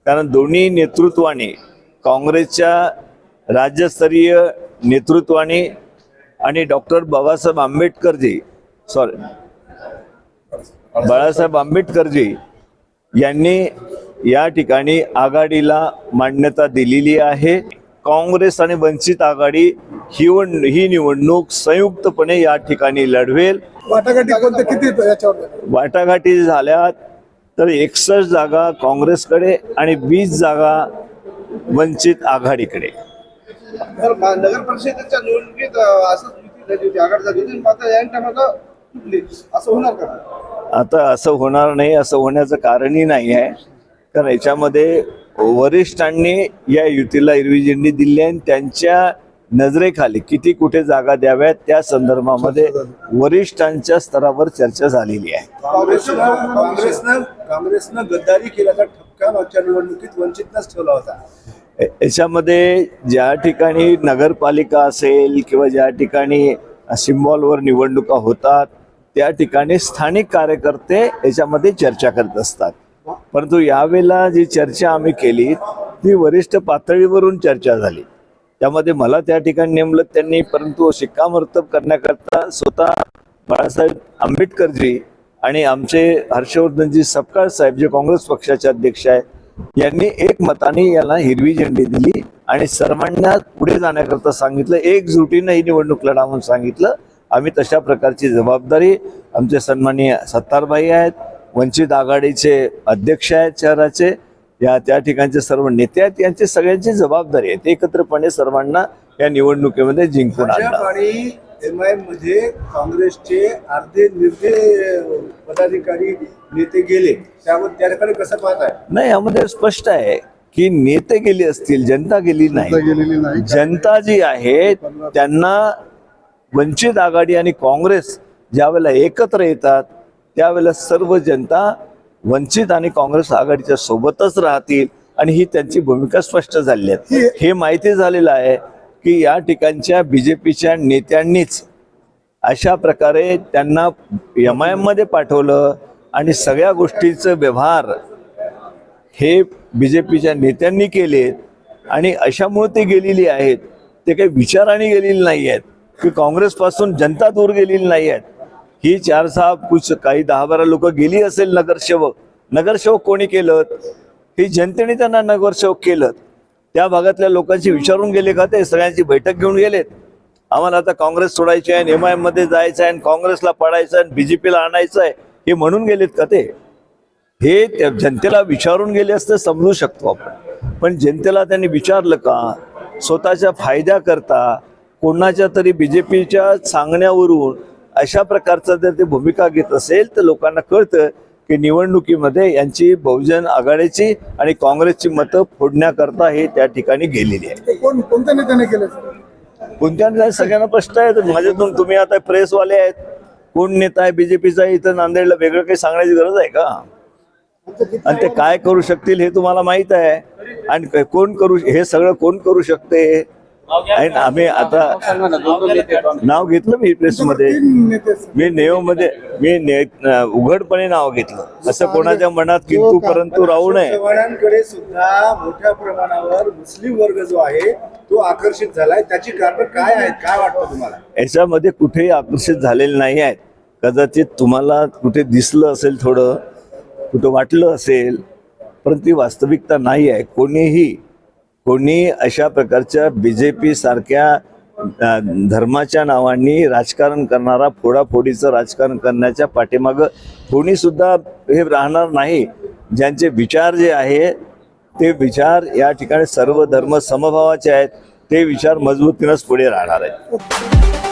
कारण दोन्ही नेतृत्वाने, काँग्रेसच्या राज्यस्तरीय नेतृत्वाने आणि डॉक्टर बाबासाहेब आंबेडकरजी यांनी या ठिकाणी आघाडीला मान्यता दिलेली आहे। काँग्रेस आणि वंचित आघाडी ही निवडणूक संयुक्तपणे या ठिकाणी लढवेल। वाटाघाटी झाल्या तर 61 जागा काँग्रेसकडे आणि 20 जागा वंचित आघाडीकडे। नगर परिषदेच्या निवडणुकीत असं होणार का? आता असं होणार नाही, असं होण्याचं कारणही नाही आहे, कारण याच्यामध्ये वरिष्ठांनी या युतीला हिरवी झेंडी दिली आहे। त्यांच्या नजरेखाली किती कुठे जागा द्याव्यात त्या संदर्भामध्ये वरिष्ठांच्या स्तरावर चर्चा झालेली आहे। काँग्रेसनं गद्दारी केल्याचा ठपका मागच्या निवडणुकीत वंचितनंच ठेवला होता। याच्यामध्ये ज्या ठिकाणी नगरपालिका असेल किंवा ज्या ठिकाणी सिम्बॉलवर निवडणुका होतात त्या ठिकाणी स्थानिक कार्यकर्ते याच्यामध्ये चर्चा करत असतात, परंतु यावेळेला जी चर्चा आम्ही केली ती वरिष्ठ पातळीवरून चर्चा झाली। त्यामध्ये मला त्या ठिकाणी नेमलं त्यांनी, परंतु शिक्कामोर्तब करण्याकरता स्वतः बाळासाहेब आंबेडकरजी आणि आमचे हर्षवर्धनजी सपकाळ साहेब जे काँग्रेस पक्षाचे अध्यक्ष आहेत यांनी एकमताने याला हिरवी झेंडी दिली आणि सर्वांना पुढे जाण्याकरता सांगितलं, एकजुटीनं ही निवडणूक लढा म्हणून सांगितलं। आम्ही तशा प्रकारची जबाबदारी, आमचे सन्माननीय सत्तारभाई आहेत, वंचित आघाडीचे अध्यक्ष आहेत शहराचे, त्या ठिकाणचे सर्व नेते आहेत, यांची सगळ्यांची जबाबदारी आहे एकत्रपणे सर्वांना या निवडणुकीमध्ये जिंकून आणणं। MIM मध्ये काँग्रेसचे अर्धे पदाधिकारी नेते गेले, त्याकडे कसं पाहताय? नाही, यामध्ये स्पष्ट आहे की नेते गेले असतील, जनता गेली नाही। जनता जी आहे त्यांना वंचित आघाडी आणि काँग्रेस ज्यावेळेला एकत्र येतात त्यावेळेला सर्व जनता वंचित आणि काँग्रेस आघाडीच्या सोबतच राहतील आणि ही त्यांची भूमिका स्पष्ट झाली आहे। हे माहिती झालेलं आहे की या ठिकाणच्या बीजेपीच्या नेत्यांनीच अशा प्रकारे त्यांना MIM मध्ये पाठवलं आणि सगळ्या गोष्टीचं व्यवहार हे बीजेपीच्या नेत्यांनी केलेत आणि अशामुळे ते गेलेली आहेत। ते काही विचाराने गेलेली नाही आहेत की काँग्रेसपासून जनता दूर गेलेली नाही आहेत। ही 4-6 काही 10-12 लोक गेली असेल नगरसेवक कोणी केलं? ही जनतेने त्यांना नगरसेवक केलं। त्या भागातल्या लोकांशी विचारून गेले का? ते सगळ्यांची बैठक घेऊन गेलेत? आम्हाला आता काँग्रेस सोडायची आहे, MIM मध्ये जायचं आहे, काँग्रेसला पडायचं आहे, बीजेपीला आणायचं आहे, हे म्हणून गेलेत का? ते हे जनतेला विचारून गेले असते समजू शकतो आपण, पण जनतेला त्यांनी विचारलं का? स्वतःच्या फायद्याकरता कोणाच्या तरी बीजेपीच्या सांगण्यावरून अशा प्रकारचा जर ते भूमिका घेत असेल तर लोकांना कळतं की निवडणुकीमध्ये यांची बहुजन आघाडीची आणि काँग्रेसची मतं फोडण्याकरता हे त्या ठिकाणी गेलेली आहे। कोणत्या नेत्याने केलं? कोणत्या सगळ्यांना स्पष्ट आहे। माझ्यातून तुम्ही आता प्रेसवाले आहेत, कोण नेता आहे बीजेपीचा इथं नांदेडला वेगळं काही सांगण्याची गरज आहे का? आणि ते काय करू शकतील हे तुम्हाला माहित आहे, आणि हे सगळं कोण करू शकते? आणि आम्ही आता नाव घेतलं मी प्रेसमध्ये, मी उघडपणे नाव घेतलं, असं कोणाच्या मनात किंतु परंतु राहू नये। चव्हाणांकडे सुद्धा मोठ्या प्रमाणावर मुस्लिम वर्ग जो आहे तो आकर्षित झालाय, त्याची कारण काय आहेत? काय वाटतं तुम्हाला? याच्यामध्ये कुठेही आकर्षित झालेले नाही आहेत। कदाचित तुम्हाला कुठे दिसलं असेल, थोडं कुठं वाटलं असेल, परंतु ती वास्तविकता नाही आहे। कोणी अशा प्रकारच्या बीजेपी सारख्या धर्माच्या नावाने राजकारण करणारा, फोडाफोडीचं राजकारण करण्याच्या पाठीमागं कोणी सुद्धा हे राहणार नाही। ज्यांचे विचार जे आहे ते विचार या ठिकाणी सर्व धर्म समभावाचे आहेत, ते विचार मजबूतीनंच पुढे राहणार आहेत।